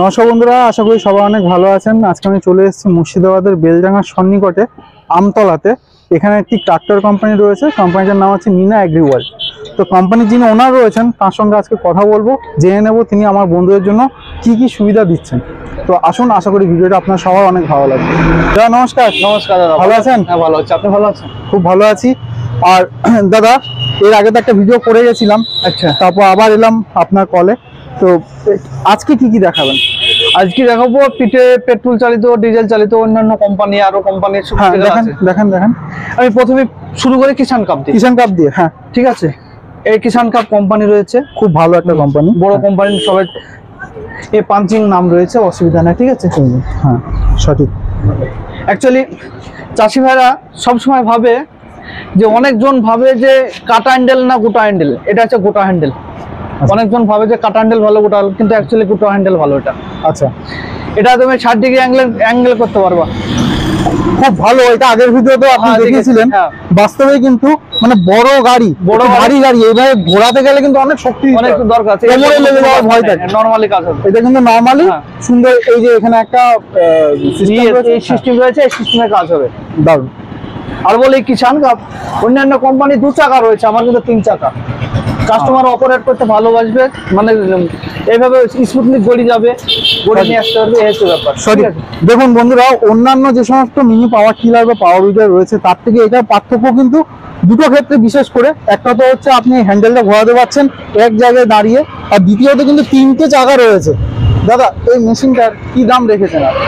নমস্কার বন্ধুরা, আশা করি সবাই অনেক ভালো আছেন। আজকে আমি চলে এসেছি মুর্শিদাবাদের বেলডাঙ্গার সন্নিকটে আমতলাতে। এখানে একটি ট্রাক্টর কোম্পানি রয়েছে, কোম্পানিটার নাম হচ্ছে মিনা এগ্রি ওয়ার্ল্ড। তো কোম্পানির যিনি ওনার রয়েছেন তার সঙ্গে আজকে কথা বলবো, জেনে নেব তিনি আমার বন্ধুদের জন্য কি কি সুবিধা দিচ্ছেন। তো আসুন, আশা করি ভিডিওটা আপনার সবার অনেক ভালো লাগবে। দাদা নমস্কার। নমস্কার দাদা, ভালো আছেন? হ্যাঁ ভালো আছি, আপনি ভালো আছেন? খুব ভালো আছি। আর দাদা, এর আগে তো একটা ভিডিও করে গেছিলাম, আচ্ছা, তারপর আবার এলাম আপনার কলে। তো আজকে কি কি দেখাবেন? আজকে দেখাবো পিঠে পেট্রোল চালিত, ডিজেল চালিত অন্যান্য কোম্পানি, আরো কোম্পানির দেখেন। আমি প্রথমে শুরু করি কিষান কাপ দিয়ে। কিষান কাপ দিয়ে, হ্যাঁ ঠিক আছে। এই কিষান কাপ কোম্পানি রয়েছে, খুব ভালো একটা কোম্পানি, বড় কোম্পানি, সবাই এই পাঞ্চিং নাম রয়েছে, অসুবিধা নেই। ঠিক আছে, হ্যাঁ সঠিক। অ্যাকচুয়ালি চাষি ভাইরা সবসময় ভাবে যে, অনেকজন ভাবে যে কাটা হ্যান্ডেল না গোটা হ্যান্ডেল, এটা হচ্ছে গোটা হ্যান্ডেল। অনেকজন ভাবে যে কাটা হ্যান্ডেল ভালো, গোটা, কিন্তু অ্যাকচুয়ালি গোটা হ্যান্ডেল ভালো। এটা আচ্ছা, এটা তুমি 60 ডিগ্রি অ্যাঙ্গেল করতে পারবা, খুব ভালো। এটা আগের ভিডিওতে আপনি দেখিয়েছিলেন। বাস্তবে কিন্তু মানে বড় গাড়ি এইভাবে ঘোরাতে গেলে কিন্তু অনেক শক্তি, অনেক দরকার আছে, কোমরে লেগে যাওয়ার ভয় থাকে। নরমালি কাজ হবে এটা কিন্তু নরমালি সুন্দর। এই যে এখানে একটা সিস্টেম রয়েছে, এই সিস্টেমে কাজ হবে দারুণ। আর বলি কিষান কাপ, অন্যান্য কোম্পানি 2 চাকা রয়েছে, আমার কিন্তু 3 চাকা। কাস্টমার অপারেট করতে ভালোবাসবে, মানে এইভাবে স্মুথলি গড়ি যাবে, গড়ি নিয়ে আসতে পারবে, এই হচ্ছে ব্যাপার। সঠিক। দেখুন বন্ধুরা, অন্যান্য যে সমস্ত মিনি পাওয়ার টিলার বা পাওয়ার উইডার রয়েছে তার থেকে এটার পার্থক্য কিন্তু দুটো ক্ষেত্রে বিশেষ করে। একটা তো হচ্ছে আপনি হ্যান্ডেলটা ঘোরাতে পারছেন এক জায়গায় দাঁড়িয়ে, আর দ্বিতীয়ত কিন্তু 3টে চাকা রয়েছে। দাদা, এই মেশিনটার কি দাম রেখেছেন আপনি?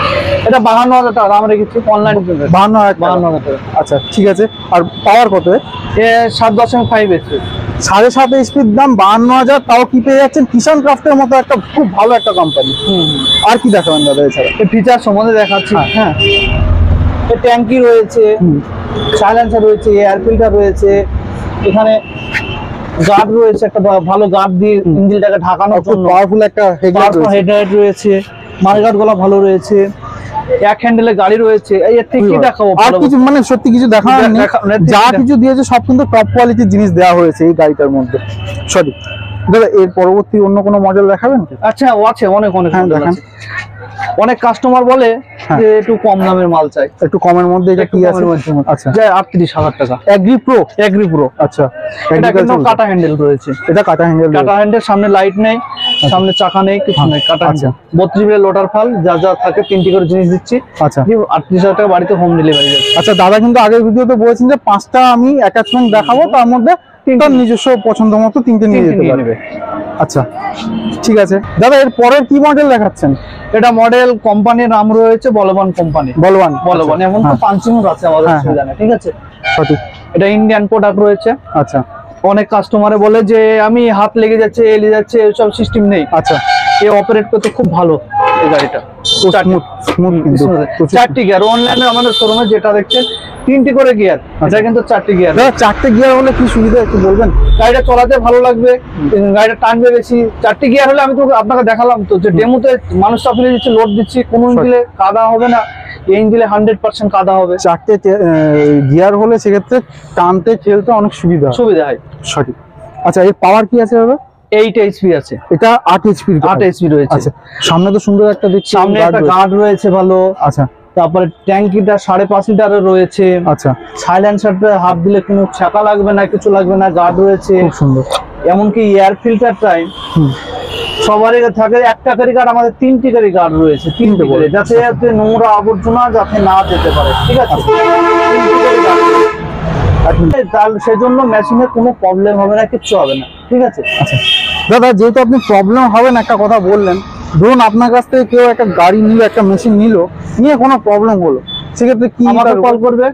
এটা 52,000 টাকা দাম রেখেছি অনলাইন। 52,000 টাকা। আচ্ছা ঠিক আছে। আর পাওয়ার কত? 7.5 HP, 7.5 HPর দাম 52,000। তাও কি পেয়ে যাচ্ছেন? কিষান ক্রাফটের মতো একটা খুব ভালো একটা কোম্পানি। আর কি দেখাবেন দাদা এছাড়া? এই ফিচার সম্বন্ধে দেখাচ্ছি। হ্যাঁ, এই ট্যাঙ্কি রয়েছে, সাইলেন্সার রয়েছে, এয়ার ফিল্টার রয়েছে, এখানে গার্ড রয়েছে, একটা ভালো গার্ড দিয়ে ইঞ্জিনটাকে ঢাকানোর জন্য পাওয়ারফুল একটা হেডলাইট রয়েছে, মার্গার্ড গুলো ভালো রয়েছে, এক হ্যান্ডেলে গাড়ি রয়েছে। এর থেকে কি দেখাবো? আর কিছু মানে সত্যি কিছু দেখানো নেই, যা কিছু দিয়েছে সব কিন্তু টপ কোয়ালিটির জিনিস দেওয়া হয়েছে এই গাড়িটার মধ্যে। সরি দাদা, এর পরবর্তী অন্য কোনো মডেল দেখাবেন? আচ্ছা, আছে অনেক দেখান। অনেক কাস্টমার বলে যে একটু কম দামের মাল চাই, একটু কমের মধ্যে। এটা কি আছে? আচ্ছা, 38,000 টাকা। Agri Pro. আচ্ছা, এটা কিন্তু কাটা হ্যান্ডেল রয়েছে। এটা কাটা হ্যান্ডেল, সামনে লাইট নেই, সামনে চাকা নেই, কিছু নেই, কাটা হ্যান্ডেল। 32 মিটার লোটার ফাল, যা যা থাকে 3টি করে জিনিস দিচ্ছি। আচ্ছা, 38,000 টাকা বাড়িতে হোম ডেলিভারি যাচ্ছে। আচ্ছা দাদা, কিন্তু আগের ভিডিওতে বলেছেন যে 5টা আমি অ্যাটাচমেন্ট দেখাবো, তার মধ্যে তার নিজস্ব পছন্দ মতো 3টে নিয়ে যেতে পারবে। আচ্ছা ঠিক আছে দাদা, এর পরের কি মডেল দেখাচ্ছেন? এটা মডেল কোম্পানির নাম রয়েছে বলবান কোম্পানি। বলবান এমন তো পাঞ্চিং আছে আমাদের, অসুবিধা নেই। ঠিক আছে, সঠিক। এটা ইন্ডিয়ান প্রোডাক্ট রয়েছে। আচ্ছা, অনেক কাস্টমারে বলে যে আমি হাত লেগে যাচ্ছে, এলে যাচ্ছে, এসব সিস্টেম নেই। আচ্ছা, এ অপারেট করতে খুব ভালো এই গাড়িটা। 4টি গিয়ার। অনলাইনে আমাদের শোরুমে যেটা দেখছেন 3টি করে গিয়ার, এটা কিন্তু 4টি গিয়ার। 4টে গিয়ার হলে কি সুবিধা একটু বলবেন? গাড়িটা চলাতে ভালো লাগবে, গাড়িটা টানবে বেশি। 4টি গিয়ার হলে আমি তো আপনাকে দেখালাম তো, যে ডেমোতে মানুষ চাপিয়ে দিচ্ছে, লোড দিচ্ছি, কোনো ইঞ্জিনে কাদা হবে না। এই ইঞ্জিনে 100% কাদা হবে। 4টে গিয়ার হলে সেক্ষেত্রে টানতে খেলতে অনেক সুবিধা হয়। সঠিক। আচ্ছা, এর পাওয়ার কি আছে দাদা? 8 HP আছে। এটা 8 HP রয়েছে। আচ্ছা, সামনে তো সুন্দর একটা দেখছি, সামনে একটা গার্ড রয়েছে ভালো। আচ্ছা, তারপরে ট্যাঙ্কিটা 5.5 লিটারের রয়েছে। আচ্ছা, সাইলেন্সারটা হাত দিলে কোনো চাকা লাগবে না, কিছু লাগবে না, গার্ড রয়েছে, খুব সুন্দর। এমনকি এয়ার ফিল্টারটাই সবারই থাকে। একটা করে গার্ড, আমাদের 3টি করে গার্ড রয়েছে, 3টে করে, যাতে নোংরা আবর্জনা যাতে না যেতে পারে। ঠিক আছে, সেজন্য মেশিনের কোনো প্রবলেম হবে না, কিচ্ছু হবে না। ঠিক আছে। আচ্ছা দাদা, যেহেতু আপনি প্রবলেম হবে না একটা কথা বললেন, ধরুন আপনার কাছ থেকে কেউ একটা গাড়ি নিল, একটা মেশিন নিয়ে কোনো প্রবলেম হলো, সেক্ষেত্রে কি আমাকে কল করবে,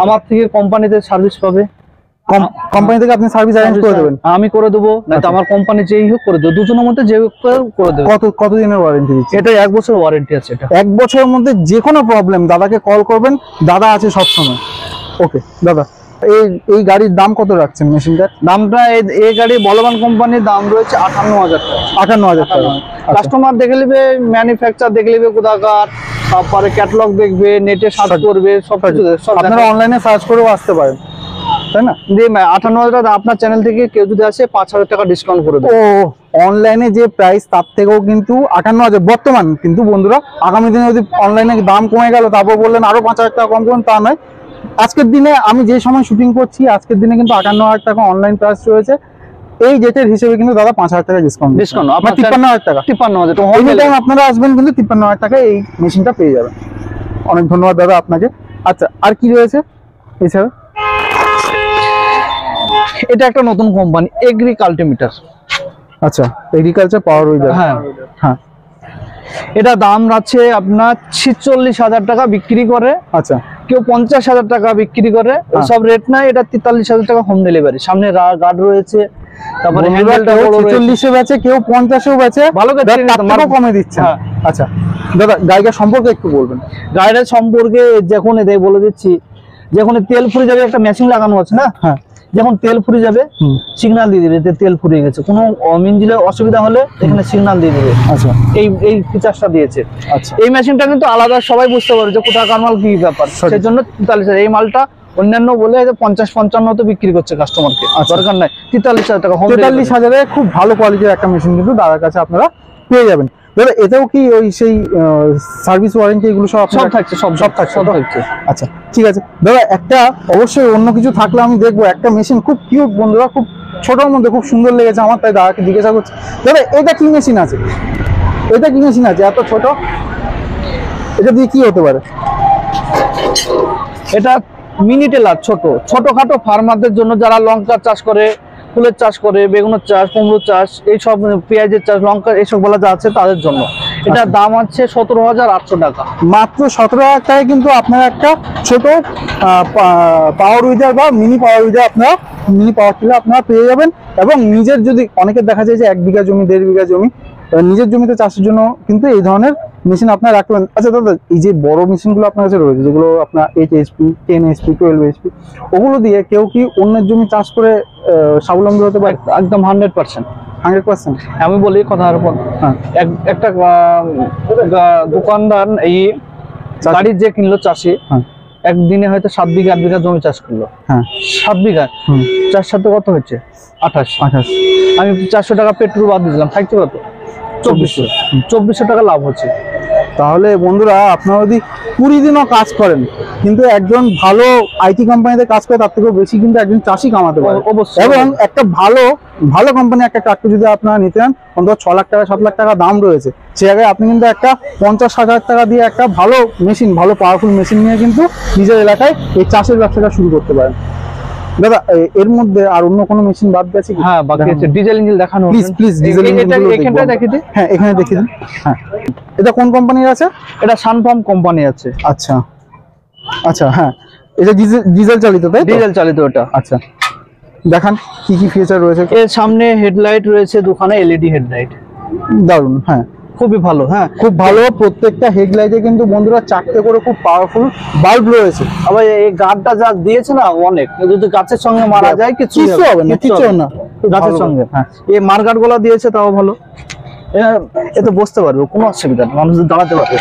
আমার থেকে কোম্পানিতে সার্ভিস পাবে। কোম্পানি থেকে আপনি সার্ভিস অ্যারেঞ্জ করে দেবেন? আমি করে দেবো, না তো আমার কোম্পানি যেই হোক করে দেবো, দুজনের মধ্যে যে হোক করে দেবো। কত দিনের ওয়ারেন্টি দিচ্ছে? এটা 1 বছর ওয়ারেন্টি আছে। এটা 1 বছরের মধ্যে যে কোনো প্রবলেম দাদাকে কল করবেন, দাদা আছে সবসময়। ওকে দাদা, এই গাড়ির দাম কত রাখছেন? মেশিনটার দামটা এই গাড়ি বলবান কোম্পানির দাম রয়েছে 58,000 টাকা। 58,000 টাকা। কাস্টমার দেখে নেবে, ম্যানুফ্যাকচার দেখে নেবে কোথাকার, তারপরে ক্যাটালগ দেখবে, নেটে সার্চ করবে, সব কিছু। আপনারা অনলাইনে সার্চ করেও আসতে পারেন। তাই না? 58,000 আপনার চ্যানেল থেকে কেউ যদি আসে 5,000 টাকা ডিসকাউন্ট করে দেবো। ও অনলাইনে যে প্রাইস তার থেকেও কিন্তু 58,000 বর্তমান, কিন্তু বন্ধুরা আগামী দিনে যদি অনলাইনে দাম কমে গেল তারপর বললেন আরো 5,000 টাকা কম করুন, তা নয়। আজকের দিনে আমি যে সময় শুটিং করছি আজকের দিনে কিন্তু 58,000 টাকা অনলাইন প্রাইস রয়েছে। এই ডেটের হিসেবে কিন্তু দাদা 5,000 টাকা ডিসকাউন্ট আপনার 53,000 টাকা। 53,000 তো এই টাইম আপনারা আসবেন কিন্তু 53,000 টাকায় এই মেশিনটা পেয়ে যাবেন। অনেক ধন্যবাদ দাদা আপনাকে। আচ্ছা আর কি রয়েছে এছাড়া? এটা একটা নতুন কোম্পানি এগ্রি কাল্টিমিটার। আচ্ছা এগ্রিকালচার পাওয়ার উইজার। হ্যাঁ হ্যাঁ এটা দাম আছে আপনার 46,000 টাকা বিক্রি করে, আচ্ছা কেউ 50,000 টাকা বিক্রি করে, সব রেট নাই। এটা 43,000 টাকা হোম ডেলিভারি, সামনে গার্ড রয়েছে, তারপরে হ্যান্ডেলটা বড় রয়েছে। 46 এ বেচে, কেউ 50 এও বেচে, ভালো করে তার থেকেও কমে দিচ্ছে। হ্যাঁ। আচ্ছা দাদা গাড়িটার সম্পর্কে একটু বলবেন। গাড়িটার সম্পর্কে যখন বলে দিচ্ছি, যখন তেল ফুরিয়ে যাবে, একটা মেশিন লাগানো আছে না, হ্যাঁ যখন তেল ফুরিয়ে যাবে সিগন্যাল দিয়ে দিবে যে তেল ফুরিয়ে গেছে, কোনো ইঞ্জিনে অসুবিধা হলে এখানে সিগন্যাল দিয়ে দিবে। আচ্ছা এই ফিচারটা দিয়েছে। আচ্ছা এই মেশিনটা কিন্তু আলাদা, সবাই বুঝতে পারে যে কোথাকার মাল কি ব্যাপার, সেই জন্য 43,000। এই মালটা অন্যান্য বলে 50-55 তো বিক্রি করছে কাস্টমারকে, দরকার নাই। 43,000 টাকা হোম ডেলিভারি। 43,000 এ খুব ভালো কোয়ালিটির একটা মেশিন কিন্তু দাদার কাছে আপনারা পেয়ে যাবেন। দাদা এটাও কি ওই সেই সার্ভিস ওয়ারেন্টি এগুলো সব সব থাকছে, সব থাকছে সব থাকছে। আচ্ছা ঠিক আছে দাদা, একটা অবশ্যই অন্য কিছু থাকলে আমি দেখবো। একটা মেশিন খুব কিউট বন্ধুরা, খুব ছোটোর মধ্যে খুব সুন্দর লেগেছে আমার, তাই দাদাকে জিজ্ঞাসা করছি। দাদা এটা কি মেশিন আছে? এটা কি মেশিন আছে এত ছোট? এটা দিয়ে কি হতে পারে? এটা মিনি টেলার, ছোটখাটো ফার্মারদের জন্য, যারা লঙ্কা চাষ করে, ফুলের চাষ করে, বেগুনের চাষ, কুমড়োর চাষ, এইসব পেঁয়াজের চাষ, লঙ্কা এইসব বলা যা আছে তাদের জন্য। এটার দাম আছে 17,800 টাকা। মাত্র 17,000 টাকায় কিন্তু আপনার একটা ছোট পাওয়ার উইজার বা মিনি পাওয়ার উইজার আপনারা, মিনি পাওয়ার টিলার আপনারা পেয়ে যাবেন। এবং নিজের যদি অনেকের দেখা যায় যে 1 বিঘা জমি 1.5 বিঘা জমি, নিজের জমিতে চাষের জন্য কিন্তু এই ধরনের মেশিন আপনারা রাখবেন। আচ্ছা দাদা এই যে বড় মেশিনগুলো আপনার কাছে রয়েছে, যেগুলো আপনার 8 HP 10 HP 12 HP, ওগুলো দিয়ে কেউ কি অন্যের জমি চাষ করে স্বাবলম্বী হতে পারে? একদম 100%। 100%। আমি বলি কথার উপর, হ্যাঁ একটা দোকানদার এই গাড়ি যে কিনলো চাষি, হ্যাঁ একদিনে হয়তো 7 বিঘা 8 বিঘা জমি চাষ করলো। হ্যাঁ 7 বিঘা, 4 সাথে কত হচ্ছে? 28। আমি 400 টাকা পেট্রোল বাদ দিলাম, থাকছে কত? 2400 টাকা লাভ হচ্ছে। তাহলে বন্ধুরা আপনারা যদি 20 দিনও কাজ করেন, কিন্তু একজন ভালো আইটি কোম্পানিতে কাজ করে তার থেকেও বেশি কিন্তু একজন চাষি কামাতে পারে অবশ্যই। এবং একটা ভালো কোম্পানি একটা ট্রাক্টর যদি আপনারা নিতে চান, অন্তত 6 লাখ টাকা 7 লাখ টাকা দাম রয়েছে, সে জায়গায় আপনি কিন্তু একটা 50,000 টাকা দিয়ে একটা ভালো মেশিন, ভালো পাওয়ারফুল মেশিন নিয়ে কিন্তু নিজের এলাকায় এই চাষের ব্যবসাটা শুরু করতে পারেন। দাদা এর মধ্যে আর অন্য কোনো মেশিন বাদ গেছে কি? হ্যাঁ বাকি আছে। ডিজেল ইঞ্জিন দেখানো, প্লিজ ডিজেল ইঞ্জিনগুলো এখানটা দেখিয়ে দিই। হ্যাঁ এখানে দেখিয়ে দিন। হ্যাঁ এটা কোন কোম্পানির আছে? এটা সানফার্ম কোম্পানি আছে। আচ্ছা আচ্ছা হ্যাঁ এটা ডিজেল চালিত, তাই তো? ডিজেল চালিত এটা। আচ্ছা দেখান কি কি ফিচার রয়েছে। এর সামনে হেডলাইট রয়েছে দুখানে, LED হেডলাইট, দারুন। হ্যাঁ খুবই ভালো। হ্যাঁ খুব ভালো। প্রত্যেকটা হেডলাইটে কিন্তু বন্ধুরা 4টে করে খুব পাওয়ারফুল বাল্ব রয়েছে। আবার এই গাছটা যা দিয়েছে না অনেক, যদি গাছের সঙ্গে মারা যায় কিছু হবে না, কিছু হবে না গাছের সঙ্গে। হ্যাঁ এই মার্কাট গুলা দিয়েছে তাও ভালো, এতে বসতে পারবে, কোনো অসুবিধা নেই, মানুষ দাঁড়াতে পারবে।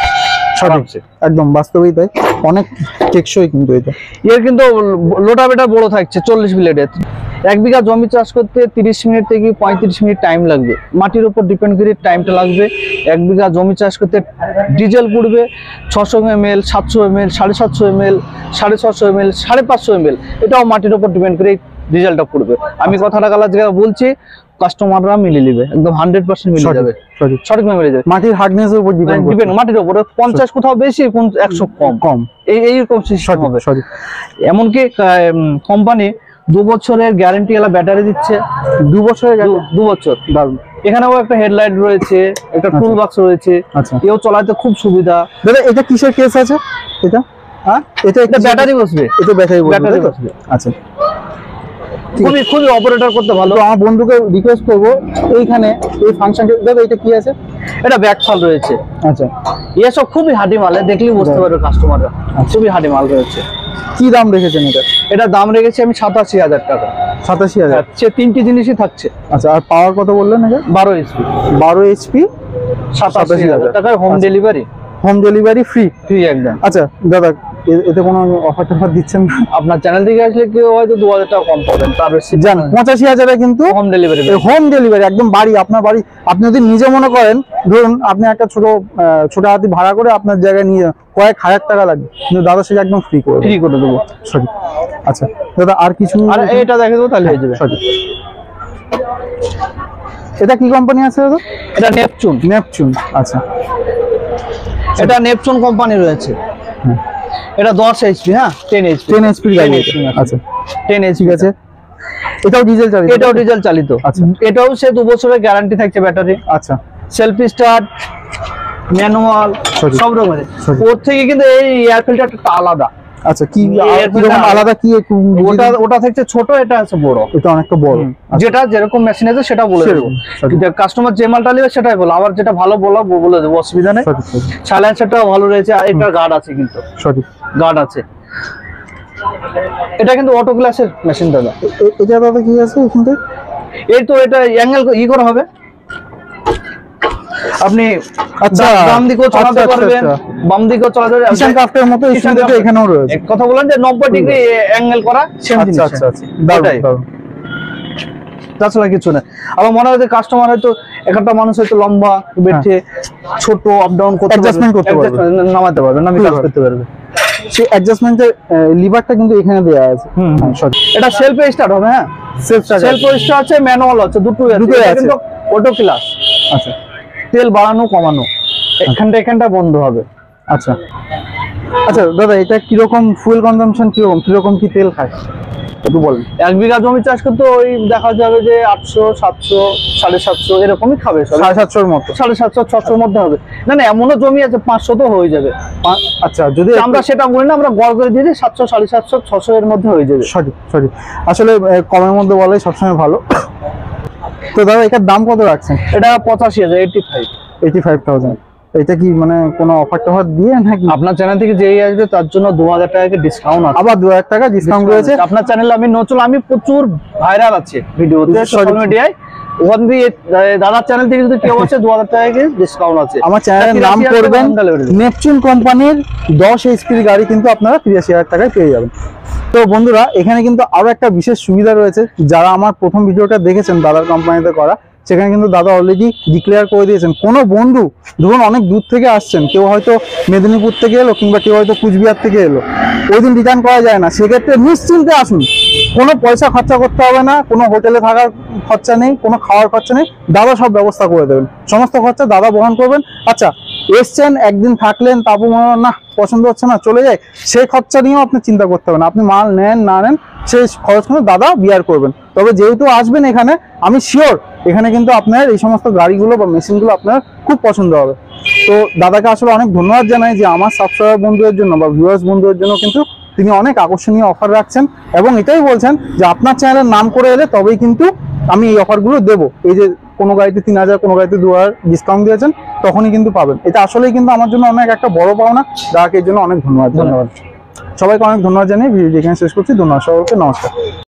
একদম বাস্তবেই তাই, অনেক টেকসই কিন্তু এটা। এর কিন্তু লোটাবেটা বড় থাকছে, 40 ব্লেডের। 1 বিঘা জমি চাষ করতে 30 মিনিট থেকে 35 মিনিট টাইম লাগবে, মাটির উপর ডিপেন্ড করে টাইমটা লাগবে। 1 বিঘা জমি চাষ করতে ডিজেল পড়বে 600 ml, 700 ml, 750 ml, 650 ml, 550 ml, এটাও মাটির উপর ডিপেন্ড করে ডিজেলটা পড়বে। আমি কথাটা বলছি, কাস্টমাররা মিলে নেবে, একদম 100% মিলে যাবে, সঠিক মিলে যাবে। মাটির হার্ডনেসের উপর ডিপেন্ড, মাটির উপর 50 কোথাও বেশি, 100 কম, এইরকম সিস্টেম হবে। এমনকি কোম্পানি 2 বছরের গ্যারান্টি এলা ব্যাটারি দিচ্ছে। 2 বছরের? 2 বছর। দারুন। এখানেও একটা হেডলাইট রয়েছে, একটা টুল বাক্স রয়েছে। আচ্ছা এও চালাতে খুব সুবিধা। দাদা এটা কিসের কেস আছে? এটা হ্যাঁ এটা ব্যাটারি বসবে, এটা ব্যাটারি বসবে। আচ্ছা খুবই অপারেটর করতে ভালো। তো আমার বন্ধুকে রিকোয়েস্ট করবো এইখানে এই ফাংশনটা, দাদা এটা কি আছে? এটা ব্যাকফল রয়েছে। আচ্ছা এসব খুবই হাডি মাল, দেখলেই বুঝতে পারবে কাস্টমাররা, খুবই হাডি মাল রয়েছে। কি দাম রেখেছেন এটা? এটা দাম রেখেছি আমি 87,000 টাকা। 87,000? সে 3টি জিনিসই থাকছে। আচ্ছা আর পাওয়ার কত বললেন? 12 HP। 12 HP 87,000 টাকায় home delivery. Home delivery free একদম। আচ্ছা দাদা এতে কোনো অফার টফার দিচ্ছেন না? আপনার চ্যানেল থেকে আসলে কেউ হয়তো 2000 টাকা কম পাবেন, তার বেশি জান 85,000 কিন্তু হোম ডেলিভারি। হোম ডেলিভারি একদম বাড়ি, আপনার বাড়ি। আপনি যদি নিজে মনে করেন, ধরুন আপনি একটা ছোট হাতি ভাড়া করে আপনার জায়গায় নিয়ে কয়েক হাজার টাকা লাগবে, কিন্তু দাদা সেটা একদম ফ্রি করে দেবো। সরি, আচ্ছা দাদা আর কিছু? আর এটা দেখে দেবো তাহলে হয়ে যাবে। সরি, এটা কি কোম্পানি আছে দাদা? এটা নেপচুন। নেপচুন, আচ্ছা। এটা নেপচুন কোম্পানি রয়েছে। এটা 10 এইচপি, হ্যাঁ 10 এইচপি, 10 এইচপি গাড়ি, আচ্ছা 10 এইচপি, ঠিক আছে। এটাও ডিজেল চালিত? এটাও ডিজেল চালিত। আচ্ছা, এটাও সে 2 বছরের গ্যারান্টি থাকছে ব্যাটারি। আচ্ছা, সেলফ স্টার্ট, ম্যানুয়াল, সব রকমের। ওর থেকে কিন্তু এই এয়ার ফিল্টারটা আলাদা। আচ্ছা, কি কিরকম আলাদা? কি একটু ওটা থাকছে ছোট, এটা আছে বড়। এটা অনেকটা বড়। যেটা যেরকম মেশিন আছে সেটা বলে দেবো, কাস্টমার যে মালটা নেবে সেটাই বলো। আবার যেটা ভালো বলে দেবো, অসুবিধা নেই। সাইলেন্সারটাও ভালো রয়েছে, আর এটা গার্ড আছে, কিন্তু সঠিক গার্ড আছে। এটা কিন্তু অটো গ্লাসের মেশিন দাদা। এটা দাদা কি আছে এখানে? এই তো এটা অ্যাঙ্গেল করা হবে, আপনি আচ্ছা বাম দিকেও চালাতে পারবেন, বাম দিকেও চালাতে পারবেন। কিচেন ক্রাফটের মতো এখানেও রয়েছে। এক কথা বলেন যে 90 ডিগ্রি অ্যাঙ্গেল করা, সেম জিনিস। আচ্ছা, দারুণ। তাছাড়া কিছু না। আমার মনে হয় যে কাস্টমার হয়তো একটা মানুষ হয়তো লম্বা বেঠে ছোট আপ ডাউন করতে পারবে, নামাতে পারবে, নামিয়ে কাজ করতে পারবে। সেই অ্যাডজাস্টমেন্টের লিভারটা কিন্তু এখানে দেওয়া আছে। এটা সেলফে স্টার্ট হবে, হ্যাঁ সেলফ স্টার্ট আছে, ম্যানুয়াল আছে, দুটোই আছে। কিন্তু অটো ক্লাস। আচ্ছা, তেল বাড়ানো কমানো, এখানটা বন্ধ হবে। আচ্ছা আচ্ছা দাদা, এটা কিরকম ফুয়েল কনজাম্পশন, কিরকম কি তেল খায় একটু বলেন। 1 বিঘা জমি চাষ করতে ওই দেখা যাবে যে 800, 700, 750 এরকমই খাবে। 750 মতো, 750, 600 মধ্যে হবে। না এমনও জমি আছে 500 তো হয়ে যাবে। আচ্ছা, যদি আমরা সেটা বলি না, আমরা গড় করে দিয়ে দিই 700, 750, 600 এর মধ্যে হয়ে যাবে। সঠিক। আসলে কমের মধ্যে বলাই সবসময় ভালো। তো দাদা এটার দাম কত রাখছেন? এটা 85,000, 85,000। এটা কি মানে কোনো অফার টফার দিয়ে নাকি? আপনার চ্যানেল থেকে যেই আসবে তার জন্য 2000 টাকা ডিসকাউন্ট আছে। আবার 2000 টাকা ডিসকাউন্ট রয়েছে। আপনার চ্যানেলে আমি আমি প্রচুর ভাইরাল আছে ভিডিওতে, সোশ্যাল মিডিয়ায়। ওখান দিয়ে দাদার চ্যানেল থেকে যদি কেউ আসে 2000 টাকা ডিসকাউন্ট আছে। আমার চ্যানেলের নাম করবেন, নেপচুন কোম্পানির 10 এইচপির গাড়ি কিন্তু আপনারা 83,000 টাকায় পেয়ে যাবেন। তো বন্ধুরা, এখানে কিন্তু আরো একটা বিশেষ সুবিধা রয়েছে। যারা আমার প্রথম ভিডিওটা দেখেছেন দাদার কোম্পানিতে করা, সেখানে কিন্তু দাদা অলরেডি ডিক্লেয়ার করে দিয়েছেন, কোনো বন্ধু ধরুন অনেক দূর থেকে আসছেন, কেউ হয়তো মেদিনীপুর থেকে এলো কিংবা কেউ হয়তো কুচবিহার থেকে এলো, ওই দিন রিটার্ন করা যায় না। সেক্ষেত্রে নিশ্চিন্তে আসুন, কোনো পয়সা খরচা করতে হবে না, কোনো হোটেলে থাকার খরচা নেই, কোনো খাওয়ার খরচা নেই, দাদা সব ব্যবস্থা করে দেবেন, সমস্ত খরচা দাদা বহন করবেন। আচ্ছা, এসছেন একদিন থাকলেন, তারপর না পছন্দ হচ্ছে না চলে যায়, সেই খরচা নিয়েও আপনি চিন্তা করতে হবে না। আপনি মাল নেন না নেন, সেই খরচগুলো দাদা বিয়ার করবেন। তবে যেহেতু আসবেন এখানে, আমি শিওর এখানে কিন্তু আপনার এই সমস্ত গাড়িগুলো বা মেশিনগুলো আপনার খুব পছন্দ হবে। তো দাদাকে আসলে অনেক ধন্যবাদ জানাই যে আমার সাবস্ক্রাইবার বন্ধুদের জন্য বা ভিউয়ার্স বন্ধুদের জন্য কিন্তু তিনি অনেক আকর্ষণীয় অফার রাখছেন, এবং এটাই বলছেন যে আপনার চ্যানেলের নাম করে এলে তবেই কিন্তু আমি এই অফারগুলো দেবো। এই যে কোনো গাড়িতে 3000, কোনো গাড়িতে 2000 ডিসকাউন্ট দিয়েছেন, তখনই কিন্তু পাবেন। এটা আসলেই কিন্তু আমার জন্য অনেক একটা বড় পাওনা। দাদাকে এর জন্য অনেক ধন্যবাদ। সবাইকে অনেক ধন্যবাদ জানিয়ে ভিডিওটি এখানে শেষ করছি। ধন্যবাদ সবাইকে, নমস্কার।